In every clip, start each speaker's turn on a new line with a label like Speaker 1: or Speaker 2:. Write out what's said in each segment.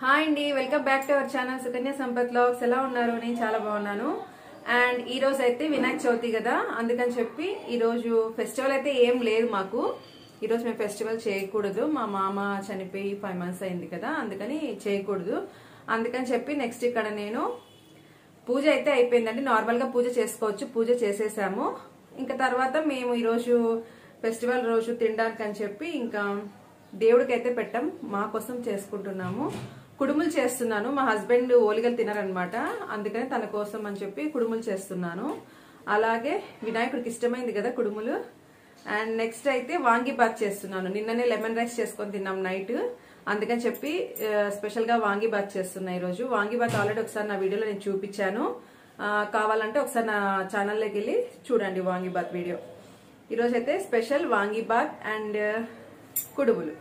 Speaker 1: Hi అండి, welcome back to our channel Sukanya Sampath vlogs. ఎలా ఉన్నారు? నేను చాలా బాగున్నాను. అండ్ ఈ రోజు అయితే వినాయక చవితి కదా, అందుకని చెప్పి ఈ రోజు ఫెస్టివల్ అయితే ఏం లేదు మాకు. ఈ రోజు మేము ఫెస్టివల్ చేయకూడదు, మా మామ చనిపోయి 5 months అయింది కదా, అందుకని చేయకూడదు. అందుకని చెప్పి నెక్స్ట్ ఇక్కడ నేను పూజ అయితే అయిపోయిందండి. నార్మల్ గా పూజ చేసుకోవచ్చు, పూజ చేసేసాము. ఇంకా తర్వాత మేము ఈ రోజు ఫెస్టివల్ రోజు తినడానికి అని చెప్పి ఇంకా దేవుడికి అయితే పెట్టాం, మా కోసం చేసుకుంటున్నాము. కుడుములు చేస్తున్నాను. మా హస్బెండ్ ఓలిగలు తినారనమాట, అందుకని తన కోసం అని చెప్పి కుడుములు చేస్తున్నాను. అలాగే వినాయకుడికి ఇష్టమైంది కదా కుడుములు. అండ్ నెక్స్ట్ అయితే వాంగీబాత్ చేస్తున్నాను. నిన్ననే లెమన్ రైస్ చేసుకొని తిన్నాం నైట్, అందుకని చెప్పి స్పెషల్ గా వాంగీబాత్ చేస్తున్నా ఈరోజు. వాంగీబాత్ ఆల్రెడీ ఒకసారి నా వీడియోలో నేను చూపించాను, కావాలంటే ఒకసారి నా ఛానల్లోకి వెళ్ళి చూడండి వాంగీబాత్ వీడియో. ఈరోజు అయితే స్పెషల్ వాంగీబాత్ అండ్ కుడుములు.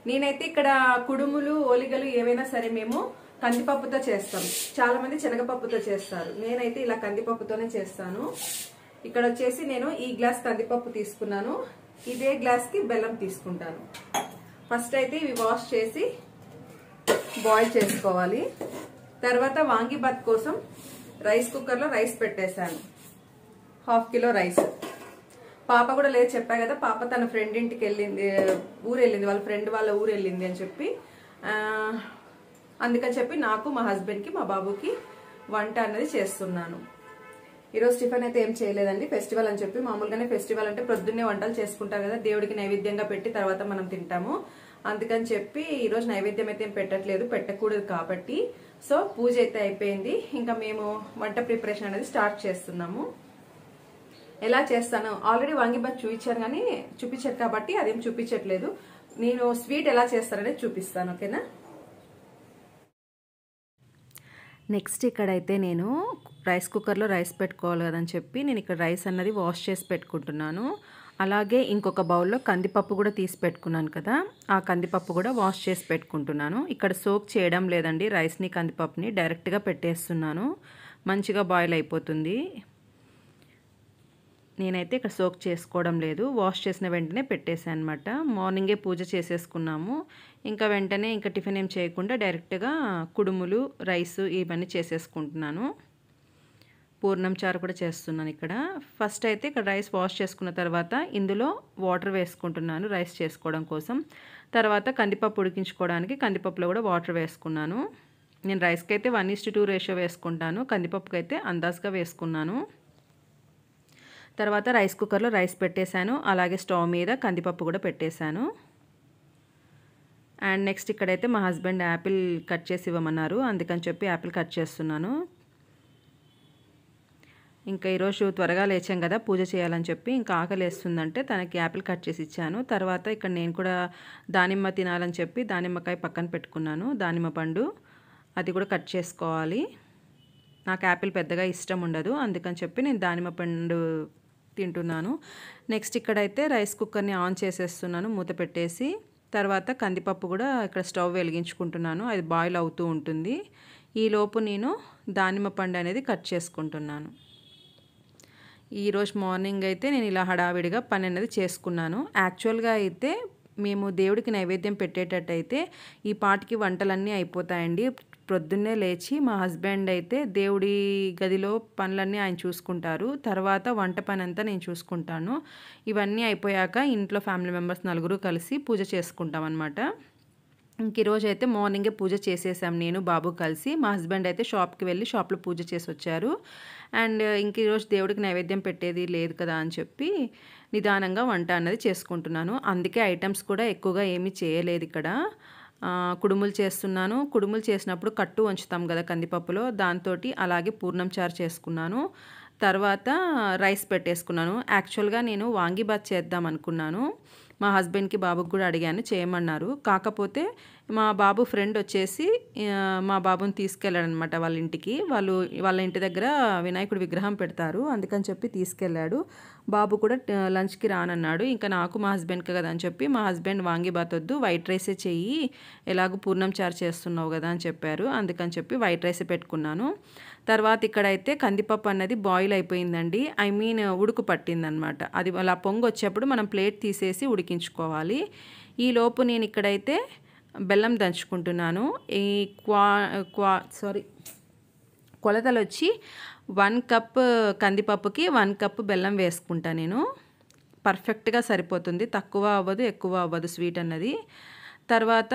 Speaker 1: నేనైతే ఇక్కడ కుడుములు ఓలిగలు ఏవైనా సరే మేము కందిపప్పుతో చేస్తాం. చాలా మంది శనగపప్పుతో చేస్తారు, నేనైతే ఇలా కందిపప్పుతోనే చేస్తాను. ఇక్కడ వచ్చేసి నేను ఈ గ్లాస్ కందిపప్పు తీసుకున్నాను, ఇదే గ్లాస్ కి బెల్లం తీసుకుంటాను. ఫస్ట్ అయితే ఇవి వాష్ చేసి బాయిల్ చేసుకోవాలి. తర్వాత వాంగీబాత్ కోసం రైస్ కుక్కర్ లో రైస్ పెట్టేశాను, 1/2 kilo రైస్. పాప కూడా లేదు చెప్పా కదా, పాప తన ఫ్రెండ్ ఇంటికి వెళ్ళింది, ఊరు వెళ్ళింది, వాళ్ళ ఫ్రెండ్ వాళ్ళ ఊరు వెళ్ళింది అని చెప్పి, అందుకని చెప్పి నాకు, మా హస్బెండ్కి, మా బాబుకి వంట అన్నది చేస్తున్నాను. ఈరోజు టిఫిన్ అయితే ఏం చేయలేదండి, ఫెస్టివల్ అని చెప్పి. మామూలుగానే ఫెస్టివల్ అంటే ప్రొద్దున్నే వంటలు చేసుకుంటారు కదా, దేవుడికి నైవేద్యంగా పెట్టి తర్వాత మనం తింటాము. అందుకని చెప్పి ఈరోజు నైవేద్యం అయితే ఏం పెట్టట్లేదు, పెట్టకూడదు కాబట్టి. సో పూజ అయితే అయిపోయింది, ఇంకా మేము వంట ప్రిపరేషన్ అనేది స్టార్ట్ చేస్తున్నాము. ఎలా చేస్తాను ఆల్రెడీ వాంగీబాత్ చూపించారు కాబట్టి అదేం చూపించట్లేదు. నేను స్వీట్ ఎలా చేస్తాననేది చూపిస్తాను, ఓకేనా.
Speaker 2: నెక్స్ట్ ఇక్కడైతే నేను రైస్ కుక్కర్లో రైస్ పెట్టుకోవాలి కదని చెప్పి నేను ఇక్కడ రైస్ అన్నది వాష్ చేసి పెట్టుకుంటున్నాను. అలాగే ఇంకొక బౌల్లో కందిపప్పు కూడా తీసి పెట్టుకున్నాను కదా, ఆ కందిపప్పు కూడా వాష్ చేసి పెట్టుకుంటున్నాను. ఇక్కడ సోక్ చేయడం లేదండి, రైస్ని కందిపప్పుని డైరెక్ట్గా పెట్టేస్తున్నాను, మంచిగా బాయిల్ అయిపోతుంది. నేనైతే ఇక్కడ సోక్ చేసుకోవడం లేదు, వాష్ చేసిన వెంటనే పెట్టేసాను అనమాట. మార్నింగే పూజ చేసేసుకున్నాము, ఇంకా వెంటనే ఇంకా టిఫిన్ ఏం చేయకుండా డైరెక్ట్గా కుడుములు రైస్ ఇవన్నీ చేసేసుకుంటున్నాను. పూర్ణం చారు కూడా చేస్తున్నాను ఇక్కడ. ఫస్ట్ అయితే ఇక్కడ రైస్ వాష్ చేసుకున్న తర్వాత ఇందులో వాటర్ వేసుకుంటున్నాను రైస్ చేసుకోవడం కోసం. తర్వాత కందిపప్పు ఉడికించుకోవడానికి కందిపప్పులో కూడా వాటర్ వేసుకున్నాను. నేను రైస్కి అయితే 1:2 రేషియో వేసుకుంటాను, కందిపప్పుకి అయితే అందాజుగా వేసుకున్నాను. తర్వాత రైస్ కుక్కర్లో రైస్ పెట్టేశాను, అలాగే స్టవ్ మీద కందిపప్పు కూడా పెట్టేశాను. అండ్ నెక్స్ట్ ఇక్కడైతే మా హస్బెండ్ యాపిల్ కట్ చేసి ఇవ్వమన్నారు, అందుకని చెప్పి యాపిల్ కట్ చేస్తున్నాను. ఇంకా ఈరోజు త్వరగా లేచాం కదా పూజ చేయాలని చెప్పి, ఇంకా ఆకలి వేస్తుందంటే తనకి యాపిల్ కట్ చేసి ఇచ్చాను. తర్వాత ఇక్కడ నేను కూడా దానిమ్మ తినాలని చెప్పి దానిమ్మకాయ పక్కన పెట్టుకున్నాను, దానిమ్మ పండు అది కూడా కట్ చేసుకోవాలి. నాకు యాపిల్ పెద్దగా ఇష్టం ఉండదు, అందుకని చెప్పి నేను దానిమ్మ పండు తింటున్నాను. నెక్స్ట్ ఇక్కడైతే రైస్ కుక్కర్ని ఆన్ చేసేస్తున్నాను మూత పెట్టేసి. తర్వాత కందిపప్పు కూడా ఇక్కడ స్టవ్ వెలిగించుకుంటున్నాను, అది బాయిల్ అవుతూ ఉంటుంది. ఈలోపు నేను దానిమ్మ పండు అనేది కట్ చేసుకుంటున్నాను. ఈరోజు మార్నింగ్ అయితే నేను ఇలా హడావిడిగా పని అనేది చేసుకున్నాను. యాక్చువల్గా అయితే మేము దేవుడికి నైవేద్యం పెట్టేటట్టయితే ఈ పాటికి వంటలన్నీ అయిపోతాయండి. ప్రొద్దున్నే లేచి మా హస్బెండ్ అయితే దేవుడి గదిలో పనులన్నీ ఆయన చూసుకుంటారు, తర్వాత వంట పని అంతా నేను చూసుకుంటాను. ఇవన్నీ అయిపోయాక ఇంట్లో ఫ్యామిలీ మెంబర్స్ 4 కలిసి పూజ చేసుకుంటాం అనమాట. ఇంక ఈరోజు అయితే మార్నింగే పూజ చేసేసాం, నేను బాబు కలిసి. మా హస్బెండ్ అయితే షాప్కి వెళ్ళి షాప్లో పూజ చేసి వచ్చారు. అండ్ ఇంక ఈరోజు దేవుడికి నైవేద్యం పెట్టేది లేదు కదా అని చెప్పి నిదానంగా వంట అన్నది చేసుకుంటున్నాను. అందుకే ఐటమ్స్ కూడా ఎక్కువగా ఏమీ చేయలేదు ఇక్కడ. కుడుములు చేస్తున్నాను. కుడుములు చేసినప్పుడు కట్టు ఉంచుతాం కదా కందిపప్పులో, దాంతో అలాగే పూర్ణం చారు చేసుకున్నాను. తర్వాత రైస్ పెట్టేసుకున్నాను. యాక్చువల్గా నేను వాంగీబాత్ చేద్దాం అనుకున్నాను, మా హస్బెండ్కి బాబుకి కూడా అడిగాను చేయమన్నారు. కాకపోతే మా బాబు ఫ్రెండ్ వచ్చేసి మా బాబుని తీసుకెళ్ళాడనమాట వాళ్ళ ఇంటికి. వాళ్ళ ఇంటి దగ్గర వినాయకుడి విగ్రహం పెడతారు, అందుకని చెప్పి తీసుకెళ్ళాడు. బాబు కూడా లంచ్కి రానన్నాడు. ఇంకా నాకు మా హస్బెండ్కి కదా అని చెప్పి మా హస్బెండ్ వాంగీబాత్ వద్దు, వైట్ రైసే చెయ్యి, ఎలాగో పూర్ణం చారు చేస్తున్నావు కదా అని చెప్పారు. అందుకని చెప్పి వైట్ రైసే పెట్టుకున్నాను. తర్వాత ఇక్కడైతే కందిపప్పు అన్నది బాయిల్ అయిపోయిందండి, ఉడుకు పట్టిందనమాట. అది అలా పొంగు వచ్చేప్పుడు మనం ప్లేట్ తీసేసి ఉడికించుకోవాలి. ఈలోపు నేను ఇక్కడైతే బెల్లం దంచుకుంటున్నాను. ఈ కొలతలు వచ్చి 1 కప్ కందిపప్పుకి 1 కప్ బెల్లం వేసుకుంటా నేను. పర్ఫెక్ట్గా సరిపోతుంది, తక్కువ అవ్వదు ఎక్కువ అవ్వదు స్వీట్ అన్నది. తర్వాత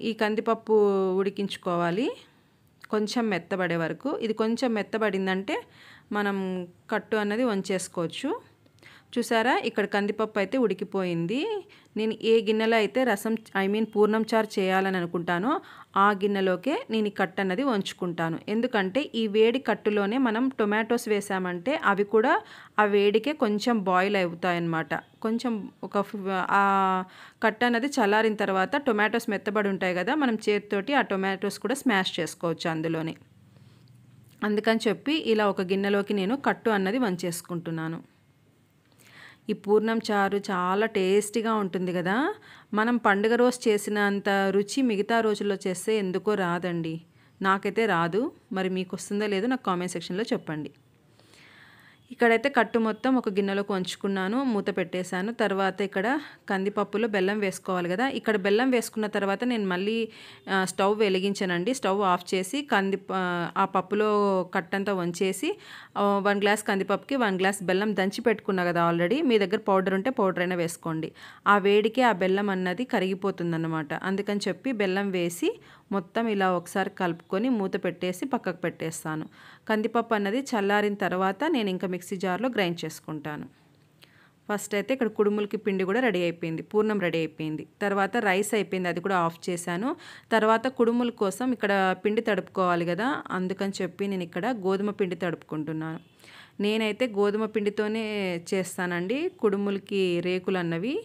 Speaker 2: ఈ కందిపప్పు ఉడికించుకోవాలి కొంచెం మెత్తబడే వరకు. ఇది కొంచెం మెత్తబడిందంటే మనం కట్టు అన్నది వంచేసుకోవచ్చు. చూసారా, ఇక్కడ కందిపప్పు అయితే ఉడికిపోయింది. నేను ఏ గిన్నెలో అయితే పూర్ణం చారు చేయాలని అనుకుంటానో ఆ గిన్నెలోకే నేను ఈ కట్టు అన్నది వంచుకుంటాను. ఎందుకంటే ఈ వేడి కట్టులోనే మనం టొమాటోస్ వేసామంటే అవి కూడా ఆ వేడికే కొంచెం బాయిల్ అవుతాయన్నమాట. కొంచెం ఆ కట్టు అన్నది చల్లారిన తర్వాత టొమాటోస్ మెత్తబడి ఉంటాయి కదా, మనం చేతితోటి ఆ టొమాటోస్ కూడా స్మాష్ చేసుకోవచ్చు అందులోనే. అందుకని చెప్పి ఇలా ఒక గిన్నెలోకి నేను కట్టు అన్నది వంచేసుకుంటున్నాను. ఈ పూర్ణం చారు చాలా టేస్టీగా ఉంటుంది కదా. మనం పండుగ రోజు చేసినంత రుచి మిగతా రోజుల్లో చేస్తే ఎందుకో రాదండి. నాకైతే రాదు. మరి మీకు వస్తుందో లేదో నాకు కామెంట్ సెక్షన్లో చెప్పండి. ఇక్కడైతే కట్టు మొత్తం ఒక గిన్నెలోకి వంచుకున్నాను, మూత పెట్టేశాను. తర్వాత ఇక్కడ కందిపప్పులో బెల్లం వేసుకోవాలి కదా. ఇక్కడ బెల్లం వేసుకున్న తర్వాత నేను మళ్ళీ స్టవ్ వెలిగించానండి. స్టవ్ ఆఫ్ చేసి ఆ పప్పులో కట్టంతా వంచేసి 1 గ్లాస్ కందిపప్పుకి 1 గ్లాస్ బెల్లం దంచి పెట్టుకున్నా కదా ఆల్రెడీ. మీ దగ్గర పౌడర్ ఉంటే పౌడర్ అయినా వేసుకోండి. ఆ వేడికి ఆ బెల్లం అన్నది కరిగిపోతుంది అన్నమాట. అందుకని చెప్పి బెల్లం వేసి మొత్తం ఇలా ఒకసారి కలుపుకొని మూత పెట్టేసి పక్కకు పెట్టేస్తాను. కందిపప్పు అన్నది చల్లారిన తర్వాత నేను ఇంకా మిక్సీ జార్లో గ్రైండ్ చేసుకుంటాను. ఫస్ట్ అయితే ఇక్కడ కుడుములకి పిండి కూడా రెడీ అయిపోయింది, పూర్ణం రెడీ అయిపోయింది. తర్వాత రైస్ అయిపోయింది, అది కూడా ఆఫ్ చేశాను. తర్వాత కుడుముల కోసం ఇక్కడ పిండి తడుపుకోవాలి కదా, అందుకని చెప్పి నేను ఇక్కడ గోధుమ పిండి తడుపుకుంటున్నాను. నేనైతే గోధుమ పిండితోనే చేస్తానండి కుడుములకి రేకులు అన్నవి.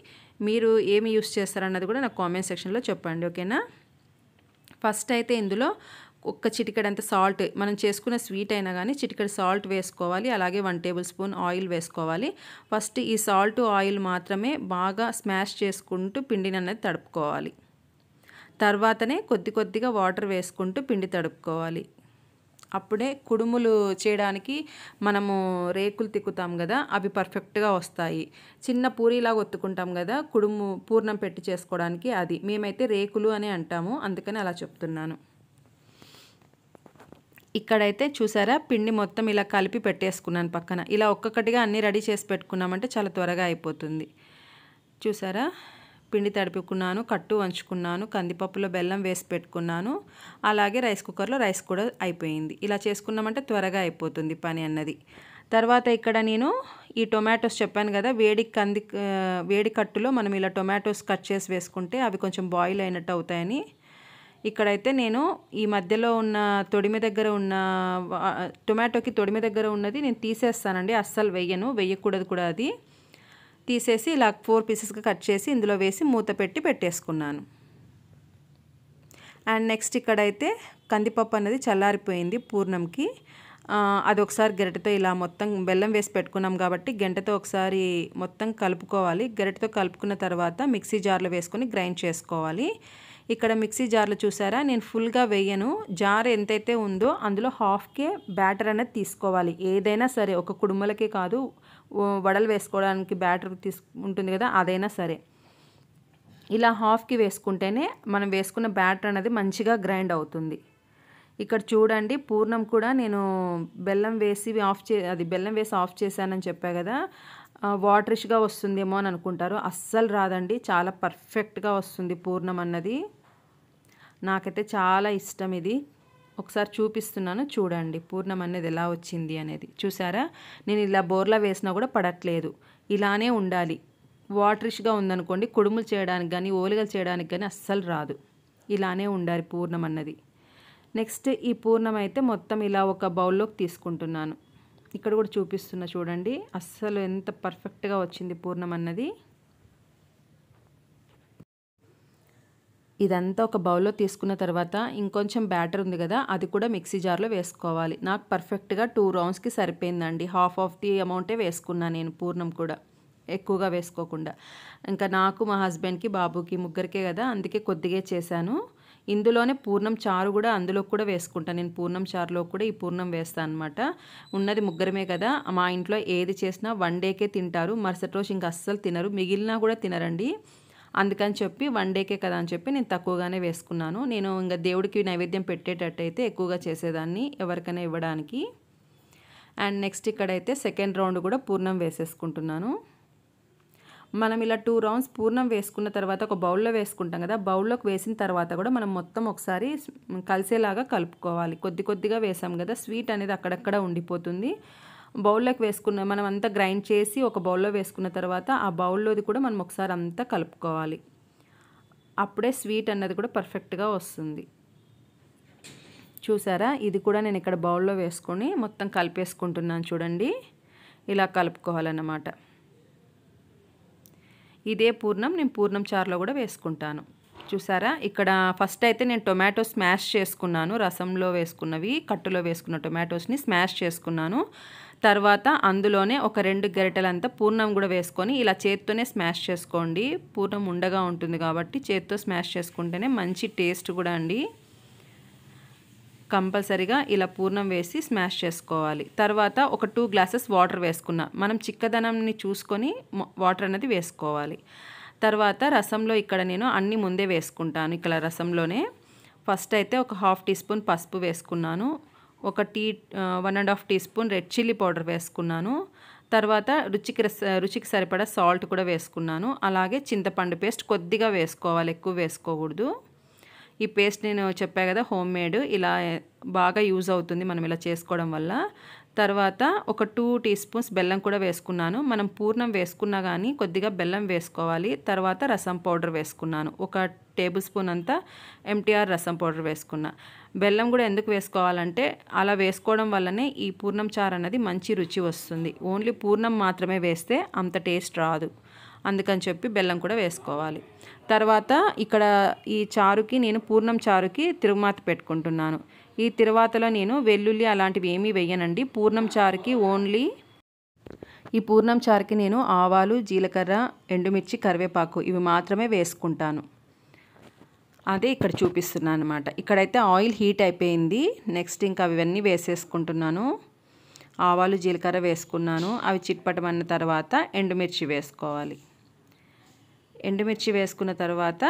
Speaker 2: మీరు ఏమి యూస్ చేస్తారన్నది కూడా నాకు కామెంట్ సెక్షన్లో చెప్పండి, ఓకేనా. ఫస్ట్ అయితే ఇందులో ఒక్క చిటికెడంత సాల్ట్, మనం చేసుకున్న స్వీట్ అయినా కానీ చిటికెడు సాల్ట్ వేసుకోవాలి. అలాగే 1 టేబుల్ స్పూన్ ఆయిల్ వేసుకోవాలి. ఫస్ట్ ఈ సాల్ట్ ఆయిల్ మాత్రమే బాగా స్మాష్ చేసుకుంటూ పిండిని అనేది తడుపుకోవాలి. తర్వాతనే కొద్దిగా వాటర్ వేసుకుంటూ పిండి తడుపుకోవాలి. అప్పుడే కుడుములు చేయడానికి మనము రేకులు తిక్కుతాం కదా, అవి పర్ఫెక్ట్గా వస్తాయి. చిన్న పూరీలాగా ఒత్తుకుంటాం కదా పూర్ణం పెట్టి చేసుకోవడానికి, అది మేమైతే రేకులు అని అంటాము, అందుకని అలా చెప్తున్నాను. ఇక్కడైతే చూసారా, పిండి మొత్తం ఇలా కలిపి పెట్టేసుకున్నాను పక్కన. ఇలా ఒక్కొక్కటిగా అన్నీ రెడీ చేసి పెట్టుకున్నామంటే చాలా త్వరగా అయిపోతుంది. చూసారా, పిండి తడుపుకున్నాను, కట్టు వంచుకున్నాను, కందిపప్పులో బెల్లం వేసి పెట్టుకున్నాను. అలాగే రైస్ కుక్కర్లో రైస్ కూడా అయిపోయింది. ఇలా చేసుకున్నామంటే త్వరగా అయిపోతుంది పని అన్నది. తర్వాత ఇక్కడ నేను ఈ టొమాటోస్ చెప్పాను కదా, వేడి కట్టులో మనం ఇలా టొమాటోస్ కట్ చేసి వేసుకుంటే అవి కొంచెం బాయిల్ అయినట్టు అవుతాయని. ఇక్కడైతే నేను ఈ మధ్యలో ఉన్న తొడిమి దగ్గర ఉన్న టొమాటోకి తొడిమి దగ్గర ఉన్నది నేను తీసేస్తానండి, అస్సలు వేయకూడదు కూడా. అది తీసేసి ఇలా 4 పీసెస్గా కట్ చేసి ఇందులో వేసి మూత పెట్టి పెట్టేసుకున్నాను. అండ్ నెక్స్ట్ ఇక్కడైతే కందిపప్పు అనేది చల్లారిపోయింది పూర్ణంకి. అది ఒకసారి గరిటెతో ఇలా మొత్తం బెల్లం వేసి పెట్టుకున్నాం కాబట్టి గంటతో ఒకసారి మొత్తం కలుపుకోవాలి. గరిటెతో కలుపుకున్న తర్వాత మిక్సీ జార్లో వేసుకొని గ్రైండ్ చేసుకోవాలి. ఇక్కడ మిక్సీ జార్లో చూసారా, నేను ఫుల్గా వేయను. జార్ ఎంతైతే ఉందో అందులో హాఫ్కే బ్యాటర్ అనేది తీసుకోవాలి. ఏదైనా సరే, ఒక కుడుములకే కాదు, వడలు వేసుకోవడానికి బ్యాటర్ ఉంటుంది కదా, అదైనా సరే ఇలా హాఫ్కి వేసుకుంటేనే మనం వేసుకున్న బ్యాటర్ అనేది మంచిగా గ్రైండ్ అవుతుంది. ఇక్కడ చూడండి, పూర్ణం కూడా నేను బెల్లం వేసి ఆఫ్ చేశానని చెప్పా కదా, వాటరిష్గా వస్తుందేమో అని అనుకుంటారు. అస్సలు రాదండి, చాలా పర్ఫెక్ట్గా వస్తుంది పూర్ణం అన్నది. నాకైతే చాలా ఇష్టం ఇది. ఒకసారి చూపిస్తున్నాను చూడండి పూర్ణం అనేది ఎలా వచ్చింది అనేది. చూసారా, నేను ఇలా బోర్లా వేసినా కూడా పడట్లేదు. ఇలానే ఉండాలి. వాటరిష్గా ఉందనుకోండి, కుడుములు చేయడానికి కానీ ఓలిగలు చేయడానికి కానీ అస్సలు రాదు. ఇలానే ఉండాలి పూర్ణం అన్నది. నెక్స్ట్ ఈ పూర్ణం అయితే మొత్తం ఇలా ఒక బౌల్లోకి తీసుకుంటున్నాను. ఇక్కడ కూడా చూపిస్తున్నా చూడండి, అస్సలు ఎంత పర్ఫెక్ట్గా వచ్చింది పూర్ణం అన్నది. ఇదంతా ఒక బౌల్లో తీసుకున్న తర్వాత ఇంకొంచెం బ్యాటర్ ఉంది కదా, అది కూడా మిక్సీ జార్లో వేసుకోవాలి. నాకు పర్ఫెక్ట్గా 2 రౌండ్స్కి సరిపోయిందండి. హాఫ్ ఆఫ్ ది అమౌంటే వేసుకున్నా నేను పూర్ణం కూడా, ఎక్కువగా వేసుకోకుండా. ఇంకా నాకు, మా హస్బెండ్కి, బాబుకి ముగ్గురికే కదా, అందుకే కొద్దిగా చేశాను. ఇందులోనే పూర్ణం చారు కూడా అందులో కూడా వేసుకుంటాను నేను. పూర్ణం చారులో కూడా ఈ పూర్ణం వేస్తాను అనమాట. ఉన్నది ముగ్గురమే కదా, మా ఇంట్లో ఏది చేసినా 1 డేకే తింటారు. మరుసటి రోజు ఇంకా అస్సలు తినరు, మిగిలినా కూడా తినరండి. అందుకని చెప్పి 1 డేకే కదా అని చెప్పి నేను తక్కువగానే వేసుకున్నాను. నేను ఇంకా దేవుడికి నైవేద్యం పెట్టేటట్టయితే ఎక్కువగా చేసేదాన్ని ఎవరికైనా ఇవ్వడానికి. అండ్ నెక్స్ట్ ఇక్కడైతే సెకండ్ రౌండ్ కూడా పూర్ణం వేసేసుకుంటున్నాను. మనం ఇలా 2 రౌండ్స్ పూర్ణం వేసుకున్న తర్వాత ఒక బౌల్లో వేసుకుంటాం కదా, బౌల్లోకి వేసిన తర్వాత కూడా మనం మొత్తం ఒకసారి కలిసేలాగా కలుపుకోవాలి. కొద్ది కొద్దిగా వేసాం కదా, స్వీట్ అనేది అక్కడక్కడ ఉండిపోతుంది. బౌల్లోకి వేసుకున్న మనం అంతా గ్రైండ్ చేసి ఒక బౌల్లో వేసుకున్న తర్వాత ఆ బౌల్లోది కూడా మనం ఒకసారి అంతా కలుపుకోవాలి. అప్పుడే స్వీట్ అన్నది కూడా పర్ఫెక్ట్గా వస్తుంది. చూసారా, ఇది కూడా నేను ఇక్కడ బౌల్లో వేసుకొని మొత్తం కలిపేసుకుంటున్నాను. చూడండి, ఇలా కలుపుకోవాలన్నమాట. ఇదే పూర్ణం నేను పూర్ణం చారులో కూడా వేసుకుంటాను. చూసారా, ఇక్కడ ఫస్ట్ అయితే నేను టొమాటో స్మాష్ చేసుకున్నాను. రసంలో వేసుకున్నవి, కట్టులో వేసుకున్న టొమాటోస్ని స్మాష్ చేసుకున్నాను. తర్వాత అందులోనే ఒక 2 గరిటెలంతా పూర్ణం కూడా వేసుకొని ఇలా చేత్తోనే స్మాష్ చేసుకోండి. పూర్ణం ఉండగా ఉంటుంది కాబట్టి చేత్తో స్మాష్ చేసుకుంటేనే మంచి టేస్ట్ కూడా అండి. కంపల్సరీగా ఇలా పూర్ణం వేసి స్మాష్ చేసుకోవాలి. తర్వాత ఒక 2 గ్లాసెస్ వాటర్ వేసుకున్నా. మనం చిక్కదనంని చూసుకొని వాటర్ అనేది వేసుకోవాలి. తర్వాత రసంలో ఇక్కడ నేను అన్నీ ముందే వేసుకుంటాను. ఇక్కడ రసంలోనే ఫస్ట్ అయితే ఒక 1/2 టీ స్పూన్ పసుపు వేసుకున్నాను. 1.5 teaspoon red chilli powder వేసుకున్నాను. తర్వాత రుచికి సరిపడా సాల్ట్ కూడా వేసుకున్నాను. అలాగే చింతపండు పేస్ట్ కొద్దిగా వేసుకోవాలి, ఎక్కువ వేసుకోకూడదు. ఈ పేస్ట్ నేను చెప్పా కదా హోమ్ మేడ్, ఇలా బాగా యూజ్ అవుతుంది మనం ఇలా చేసుకోవడం వల్ల. తర్వాత ఒక 2 టీ స్పూన్స్ బెల్లం కూడా వేసుకున్నాను. మనం పూర్ణం వేసుకున్నా కానీ కొద్దిగా బెల్లం వేసుకోవాలి. తర్వాత రసం పౌడర్ వేసుకున్నాను. 1 టేబుల్ స్పూన్ అంతా ఎంటీఆర్ రసం పౌడర్ వేసుకున్నా. బెల్లం కూడా ఎందుకు వేసుకోవాలంటే అలా వేసుకోవడం వల్లనే ఈ పూర్ణం చారు అన్నది మంచి రుచి వస్తుంది. ఓన్లీ పూర్ణం మాత్రమే వేస్తే అంత టేస్ట్ రాదు. అందుకని చెప్పి బెల్లం కూడా వేసుకోవాలి. తర్వాత ఇక్కడ ఈ చారుకి నేను పూర్ణం చారుకి తిరుగుమాత పెట్టుకుంటున్నాను. ఈ తిరువాతలో నేను వెల్లుల్లి అలాంటివి ఏమీ వేయనండి. పూర్ణం చారుకి ఓన్లీ ఈ పూర్ణం చారుకి నేను ఆవాలు, జీలకర్ర, ఎండుమిర్చి, కరివేపాకు ఇవి మాత్రమే వేసుకుంటాను. అదే ఇక్కడ చూపిస్తున్నాను అనమాట. ఇక్కడైతే ఆయిల్ హీట్ అయిపోయింది. నెక్స్ట్ ఇంకా అవన్నీ వేసేసుకుంటున్నాను. ఆవాలు, జీలకర్ర వేసుకున్నాను. అవి చిట్పటమన్న తర్వాత ఎండుమిర్చి వేసుకోవాలి. ఎండుమిర్చి వేసుకున్న తర్వాత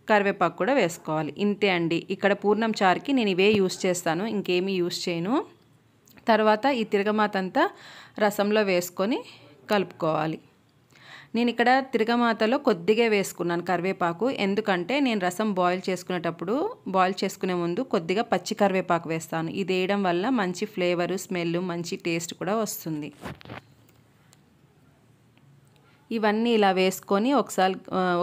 Speaker 2: కరివేపాకు కూడా వేసుకోవాలి. ఇంతే అండి. ఇక్కడ పూర్ణం చారుకి నేను ఇవే యూస్ చేస్తాను, ఇంకేమీ యూస్ చేయను. తర్వాత ఈ తిరగమాత అంతా రసంలో వేసుకొని కలుపుకోవాలి. నేను ఇక్కడ తిరగమాతలో కొద్దిగా వేసుకున్నాను కరివేపాకు. ఎందుకంటే నేను రసం బాయిల్ చేసుకునే ముందు కొద్దిగా పచ్చి కరివేపాకు వేస్తాను. ఇది వేయడం వల్ల మంచి ఫ్లేవరు, స్మెల్, మంచి టేస్ట్ కూడా వస్తుంది. ఇవన్నీ ఇలా వేసుకొని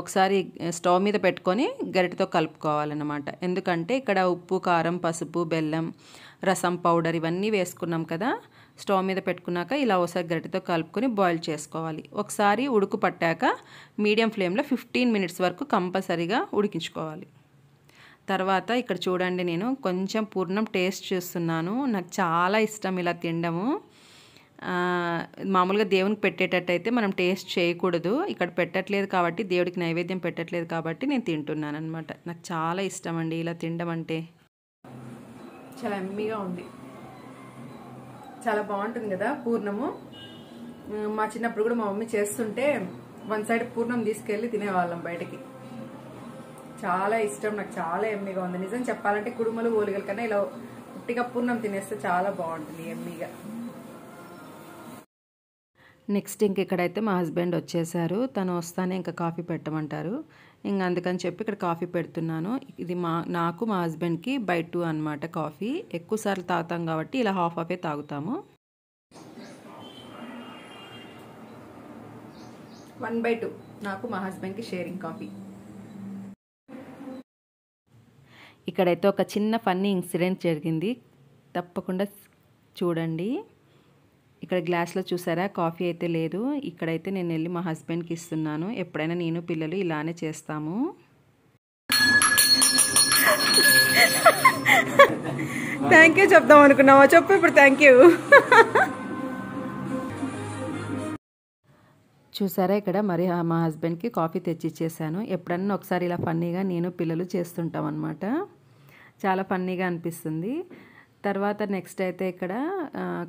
Speaker 2: ఒకసారి స్టవ్ మీద పెట్టుకొని గరిటెతో కలుపుకోవాలన్నమాట. ఎందుకంటే ఇక్కడ ఉప్పు, కారం, పసుపు, బెల్లం, రసం పౌడర్ ఇవన్నీ వేసుకున్నాం కదా. స్టవ్ మీద పెట్టుకున్నాక ఇలా ఒకసారి గరిటెతో కలుపుకొని బాయిల్ చేసుకోవాలి. ఒకసారి ఉడుకు పట్టాక మీడియం ఫ్లేమ్లో 15 మినిట్స్ వరకు కంపల్సరీగా ఉడికించుకోవాలి. తర్వాత ఇక్కడ చూడండి, నేను కొంచెం పూర్ణం టేస్ట్ చూస్తున్నాను. నాకు చాలా ఇష్టం ఇలా తినడము. మామూలుగా దేవునికి పెట్టేటట్టయితే మనం టేస్ట్ చేయకూడదు. ఇక్కడ పెట్టట్లేదు కాబట్టి, దేవుడికి నైవేద్యం పెట్టట్లేదు కాబట్టి నేను తింటున్నాను అనమాట. నాకు చాలా ఇష్టం అండి ఇలా తినడం అంటే.
Speaker 1: చాలా ఎమ్మీగా ఉంది, చాలా బాగుంటుంది కదా పూర్ణము. మా చిన్నప్పుడు కూడా మా మమ్మీ చేస్తుంటే 1 సైడ్ పూర్ణం తీసుకెళ్ళి తినేవాళ్ళం బయటకి. చాలా ఇష్టం నాకు, చాలా ఎమ్మీగా ఉంది. నిజం చెప్పాలంటే కుడుమలు, ఓలిగల కన్నా ఇలా ఉట్టిగా పూర్ణం తినేస్తే చాలా బాగుంటుంది ఎమ్మీగా.
Speaker 2: నెక్స్ట్ ఇంక ఇక్కడైతే మా హస్బెండ్ వచ్చేసారు. తను వస్తానే ఇంకా కాఫీ పెట్టమంటారు. ఇంకా అందుకని చెప్పి ఇక్కడ కాఫీ పెడుతున్నాను. ఇది నాకు మా హస్బెండ్కి బై 2 అనమాట. కాఫీ ఎక్కువసార్లు తాగుతాం కాబట్టి ఇలా హాఫ్ తాగుతాము.
Speaker 1: 1/2 నాకు మా హస్బెండ్కి షేరింగ్ కాఫీ.
Speaker 2: ఇక్కడైతే ఒక చిన్న ఫన్నీ ఇన్సిడెంట్ జరిగింది, తప్పకుండా చూడండి. ఇక్కడ గ్లాస్లో చూసారా కాఫీ అయితే లేదు. ఇక్కడైతే నేను వెళ్ళి మా హస్బెండ్కి ఇస్తున్నాను. ఎప్పుడైనా నేను పిల్లలు ఇలానే చేస్తాము.
Speaker 1: థ్యాంక్ యూ చెప్దాం అనుకున్నావా? చెప్పు ఇప్పుడు. Thank you.
Speaker 2: చూసారా ఇక్కడ మరి మా హస్బెండ్కి కాఫీ తెచ్చిచ్చేసాను. ఎప్పుడన్నా ఒకసారి ఇలా ఫన్నీగా నేను పిల్లలు చేస్తుంటాం అనమాట. చాలా ఫన్నీగా అనిపిస్తుంది. తర్వాత నెక్స్ట్ అయితే ఇక్కడ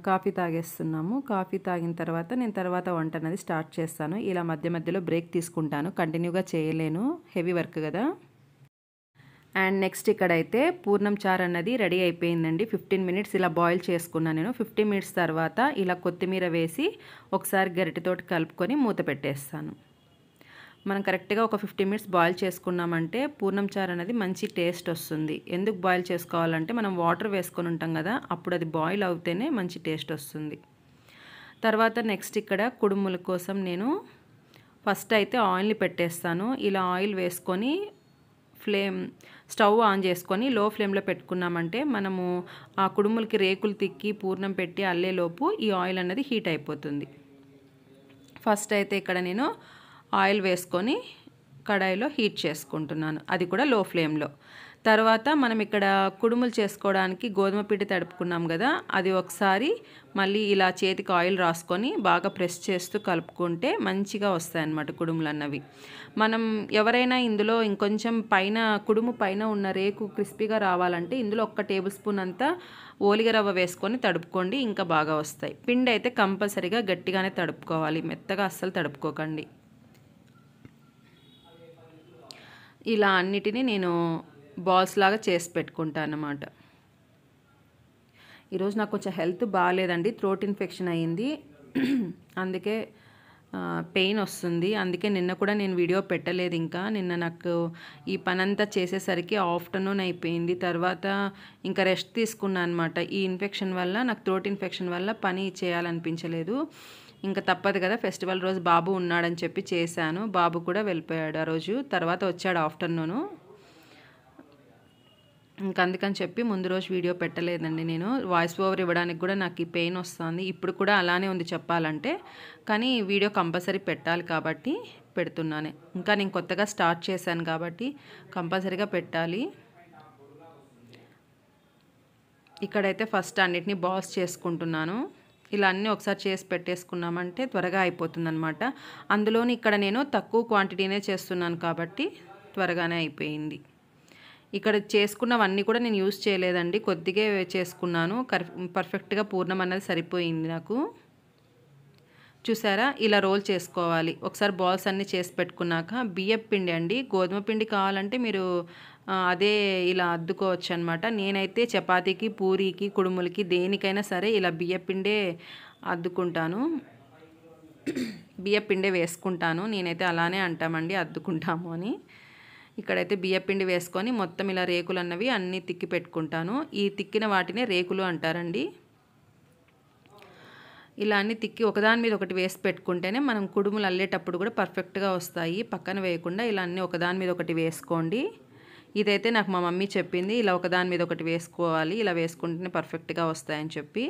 Speaker 2: కాఫీ తాగేస్తున్నాము. కాఫీ తాగిన తర్వాత నేను తర్వాత వంట అనేది స్టార్ట్ చేస్తాను. ఇలా మధ్య మధ్యలో బ్రేక్ తీసుకుంటాను, కంటిన్యూగా చేయలేను, హెవీ వర్క్ కదా. అండ్ నెక్స్ట్ ఇక్కడైతే పూర్ణం చారు అన్నది రెడీ అయిపోయిందండి. 15 మినిట్స్ ఇలా బాయిల్ చేసుకున్నాను నేను. 15 మినిట్స్ తర్వాత ఇలా కొత్తిమీర వేసి ఒకసారి గరిటెతోటి కలుపుకొని మూత పెట్టేస్తాను. మనం కరెక్ట్గా ఒక 15 మినిట్స్ బాయిల్ చేసుకున్నామంటే పూర్ణం చారు అనేది మంచి టేస్ట్ వస్తుంది. ఎందుకు బాయిల్ చేసుకోవాలంటే మనం వాటర్ వేసుకొని ఉంటాం కదా, అప్పుడు అది బాయిల్ అవుతేనే మంచి టేస్ట్ వస్తుంది. తర్వాత నెక్స్ట్ ఇక్కడ కుడుముల కోసం నేను ఫస్ట్ అయితే ఆయిల్ని పెట్టేస్తాను. ఇలా ఆయిల్ వేసుకొని స్టవ్ ఆన్ చేసుకొని లో ఫ్లేమ్లో పెట్టుకున్నామంటే మనము ఆ కుడుములకి రేకులు తిక్కి పూర్ణం పెట్టి అల్లేలోపు ఈ ఆయిల్ అనేది హీట్ అయిపోతుంది. ఫస్ట్ అయితే ఇక్కడ నేను ఆయిల్ వేసుకొని కడాయిలో హీట్ చేసుకుంటున్నాను, అది కూడా లో ఫ్లేమ్లో. తర్వాత మనం ఇక్కడ కుడుములు చేసుకోవడానికి గోధుమ పిండి తడుపుకున్నాం కదా, అది ఒకసారి మళ్ళీ ఇలా చేతికి ఆయిల్ రాసుకొని బాగా ప్రెస్ చేస్తూ కలుపుకుంటే మంచిగా వస్తాయి అన్నమాట కుడుములు అన్నవి. మనం ఎవరైనా ఇందులో ఇంకొంచెం పైన కుడుము పైన ఉన్న రేకు క్రిస్పీగా రావాలంటే ఇందులో 1 టేబుల్ స్పూన్ అంతా ఓలిగ రవ్వ వేసుకొని తడుపుకోండి, ఇంకా బాగా వస్తాయి. పిండి అయితే కంపల్సరీగా గట్టిగానే తడుపుకోవాలి, మెత్తగా అస్సలు తడుపుకోకండి. ఇలా అన్నిటినీ నేను బాల్స్ లాగా చేసి పెట్టుకుంటాను అన్నమాట. ఈరోజు నాకు కొంచెం హెల్త్ బాగాలేదండి, థ్రోట్ ఇన్ఫెక్షన్ అయ్యింది, అందుకే పెయిన్ వస్తుంది. అందుకే నిన్న కూడా నేను వీడియో పెట్టలేదు. ఇంకా నిన్న నాకు ఈ పనంతా చేసేసరికి ఆఫ్టర్నూన్ అయిపోయింది. తర్వాత ఇంకా రెస్ట్ తీసుకున్నాను అనమాట. ఈ ఇన్ఫెక్షన్ వల్ల, నాకు థ్రోట్ ఇన్ఫెక్షన్ వల్ల పని చేయాలనిపించలేదు. ఇంకా తప్పదు కదా, ఫెస్టివల్ రోజు బాబు ఉన్నాడని చెప్పి చేశాను. బాబు కూడా వెళ్ళిపోయాడు ఆ రోజు, తర్వాత వచ్చాడు ఆఫ్టర్నూను. ఇంకా అందుకని చెప్పి ముందు రోజు వీడియో పెట్టలేదండి. నేను వాయిస్ ఓవర్ ఇవ్వడానికి కూడా నాకు ఈ పెయిన్ వస్తుంది. ఇప్పుడు కూడా అలానే ఉంది చెప్పాలంటే, కానీ వీడియో కంపల్సరీ పెట్టాలి కాబట్టి పెడుతున్నాను. ఇంకా నేను కొత్తగా స్టార్ట్ చేశాను కాబట్టి కంపల్సరీగా పెట్టాలి. ఇక్కడైతే ఫస్ట్ అన్నిటినీ బాల్స్ చేసుకుంటున్నాను. ఇలా అన్నీ ఒకసారి చేసి పెట్టేసుకున్నామంటే త్వరగా అయిపోతుందన్నమాట. అందులోని ఇక్కడ నేను తక్కువ క్వాంటిటీనే చేస్తున్నాను కాబట్టి త్వరగానే అయిపోయింది. ఇక్కడ చేసుకున్నవన్నీ కూడా నేను యూజ్ చేయలేదండి, కొద్దిగా చేసుకున్నాను. పర్ఫెక్ట్గా పూర్ణం అన్నది సరిపోయింది నాకు. చూసారా, ఇలా రోల్ చేసుకోవాలి. ఒకసారి బాల్స్ అన్నీ చేసి పెట్టుకున్నాక బియ్యం పిండి అండి, గోధుమ పిండి కావాలంటే మీరు అదే ఇలా అద్దుకోవచ్చు అనమాట. నేనైతే చపాతీకి, పూరీకి, కుడుములకి దేనికైనా సరే ఇలా బియ్యం పిండే అద్దుకుంటాను, బియ్యం పిండే వేసుకుంటాను. నేనైతే అలానే అంటామండి, అద్దుకుంటాము అని. ఇక్కడైతే బియ్యం పిండి వేసుకొని మొత్తం ఇలా రేకులు అన్నవి అన్నీ తిక్కి పెట్టుకుంటాను. ఈ తిక్కిన వాటినే రేకులు అంటారండి. ఇలా అన్నీ తిక్కి ఒకదాని మీద ఒకటి వేసి పెట్టుకుంటేనే మనం కుడుములు అల్లేటప్పుడు కూడా పర్ఫెక్ట్గా వస్తాయి. పక్కన వేయకుండా ఇలా అన్నీ ఒకదాని మీద ఒకటి వేసుకోండి. ఇదైతే నాకు మా మమ్మీ చెప్పింది, ఇలా ఒకదాని మీద ఒకటి వేసుకోవాలి, ఇలా వేసుకుంటేనే పర్ఫెక్ట్గా వస్తాయని చెప్పి.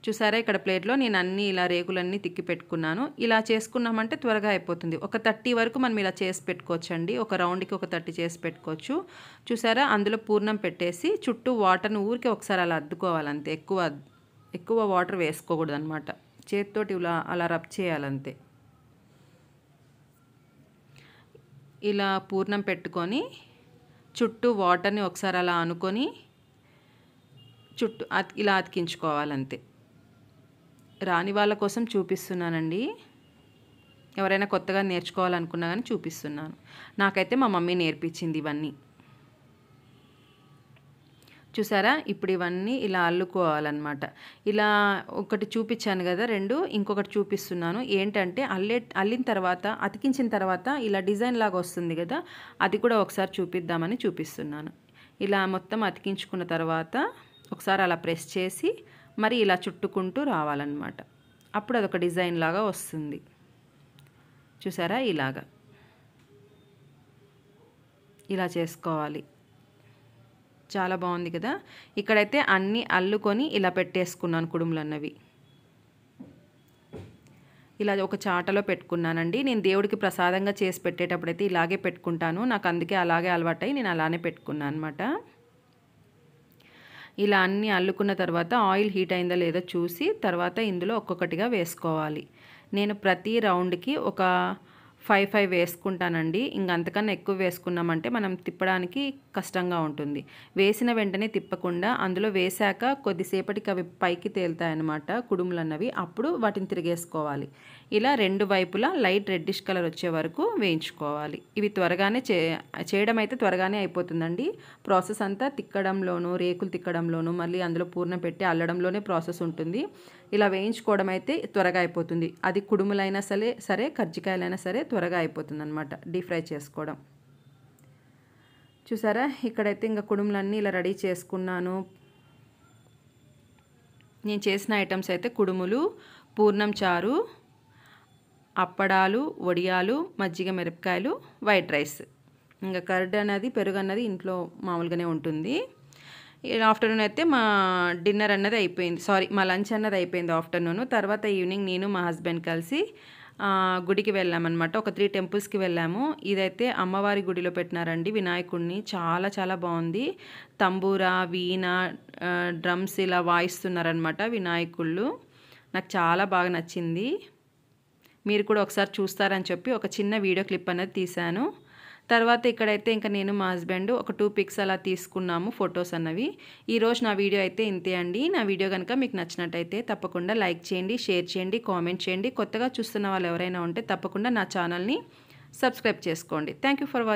Speaker 2: చూసారా, ఇక్కడ ప్లేట్లో నేను అన్నీ ఇలా రేకులన్నీ తిక్కి పెట్టుకున్నాను. ఇలా చేసుకున్నామంటే త్వరగా అయిపోతుంది. ఒక 30 వరకు మనం ఇలా చేసి పెట్టుకోవచ్చండి. ఒక రౌండ్కి ఒక 30 చేసి పెట్టుకోవచ్చు. చూసారా, అందులో పూర్ణం పెట్టేసి చుట్టూ వాటర్ని ఊరికే ఒకసారి అలా అద్దుకోవాలంతే. ఎక్కువ వాటర్ వేసుకోకూడదు అనమాట. చేతితోటి ఇలా అలా రబ్ చేయాలంతే. ఇలా పూర్ణం పెట్టుకొని చుట్టూ వాటర్ని ఒకసారి అలా అనుకొని చుట్టూ ఇలా అతికించుకోవాలంతే. రాని వాళ్ళ కోసం చూపిస్తున్నానండి, ఎవరైనా కొత్తగా నేర్చుకోవాలనుకున్నా కానీ చూపిస్తున్నాను. నాకైతే మా మమ్మీ నేర్పించింది ఇవన్నీ. చూసారా, ఇప్పుడు ఇవన్నీ ఇలా అల్లుకోవాలన్నమాట. ఇలా ఒకటి చూపించాను కదా, 2 ఇంకొకటి చూపిస్తున్నాను. ఏంటంటే అల్లిన తర్వాత, అతికించిన తర్వాత ఇలా డిజైన్ లాగా వస్తుంది కదా, అది కూడా ఒకసారి చూపిద్దామని చూపిస్తున్నాను. ఇలా మొత్తం అతికించుకున్న తర్వాత ఒకసారి అలా ప్రెస్ చేసి మరి ఇలా చుట్టుకుంటూ రావాలన్నమాట. అప్పుడు అదొక డిజైన్ లాగా వస్తుంది. చూసారా, ఇలా చేసుకోవాలి. చాలా బాగుంది కదా. ఇక్కడైతే అన్నీ అల్లుకొని ఇలా పెట్టేసుకున్నాను కుడుములు అన్నవి. ఇలా ఒక చాటలో పెట్టుకున్నానండి. నేను దేవుడికి ప్రసాదంగా చేసి పెట్టేటప్పుడైతే ఇలాగే పెట్టుకుంటాను. నాకు అందుకే అలాగే అలవాటై నేను అలానే పెట్టుకున్నాను అనమాట. ఇలా అన్నీ అల్లుకున్న తర్వాత ఆయిల్ హీట్ అయిందో లేదో చూసి తర్వాత ఇందులో ఒక్కొక్కటిగా వేసుకోవాలి. నేను ప్రతి రౌండ్కి ఒక 5 వేసుకుంటానండి. అంతకన్నా ఎక్కువ వేసుకున్నామంటే మనం తిప్పడానికి కష్టంగా ఉంటుంది. వేసిన వెంటనే తిప్పకుండా అందులో వేశాక కొద్దిసేపటికి అవి పైకి తేలుతాయన్నమాట కుడుములన్నవి. అప్పుడు వాటిని తిరిగేసుకోవాలి. ఇలా 2 వైపులా లైట్ రెడ్డిష్ కలర్ వచ్చే వరకు వేయించుకోవాలి. ఇవి త్వరగానే చేయడం అయితే త్వరగానే అయిపోతుందండి. ప్రాసెస్ అంతా తిక్కడంలోనూ, రేకులు తిక్కడంలోనూ, మళ్ళీ అందులో పూర్ణం పెట్టి అల్లడంలోనే ప్రాసెస్ ఉంటుంది. ఇలా వేయించుకోవడం అయితే త్వరగా అయిపోతుంది. అది కుడుములైనా సరే కజ్జికాయలైనా సరే త్వరగా అయిపోతుంది అనమాట డీప్ ఫ్రై చేసుకోవడం. చూసారా, ఇక్కడైతే ఇంకా కుడుములన్నీ ఇలా రెడీ చేసుకున్నాను. నేను చేసిన ఐటమ్స్ అయితే కుడుములు, పూర్ణం చారు, అప్పడాలు, వడియాలు, మజ్జిగ మిరపకాయలు, వైట్ రైస్. ఇంకా కర్డ్ అన్నది, పెరుగు అన్నది ఇంట్లో మామూలుగానే ఉంటుంది. ఆఫ్టర్నూన్ అయితే మా డిన్నర్ అన్నది అయిపోయింది, మా లంచ్ అన్నది అయిపోయింది ఆఫ్టర్నూన్. తర్వాత ఈవినింగ్ నేను మా హస్బెండ్ కలిసి గుడికి వెళ్ళామన్నమాట. ఒక 3 టెంపుల్స్కి వెళ్ళాము. ఇదైతే అమ్మవారి గుడిలో పెట్టినారండి వినాయకుడిని. చాలా చాలా బాగుంది. తంబూరా, వీణ, డ్రమ్స్ ఇలా వాయిస్తున్నారనమాట వినాయకుళ్ళు. నాకు చాలా బాగా నచ్చింది. మీరు కూడా ఒకసారి చూస్తారని చెప్పి ఒక చిన్న వీడియో క్లిప్ అనేది తీశాను. తర్వాత ఇక్కడైతే ఇంకా నేను మా హస్బెండ్ ఒక 2 పిక్స్ అలా తీసుకున్నాము, ఫొటోస్ అన్నవి. ఈరోజు నా వీడియో అయితే ఇంతే అండి. నా వీడియో కనుక మీకు నచ్చినట్టయితే తప్పకుండా లైక్ చేయండి, షేర్ చేయండి, కామెంట్ చేయండి. కొత్తగా చూస్తున్న వాళ్ళు ఎవరైనా ఉంటే తప్పకుండా నా ఛానల్ని సబ్స్క్రైబ్ చేసుకోండి. Thank you for watching.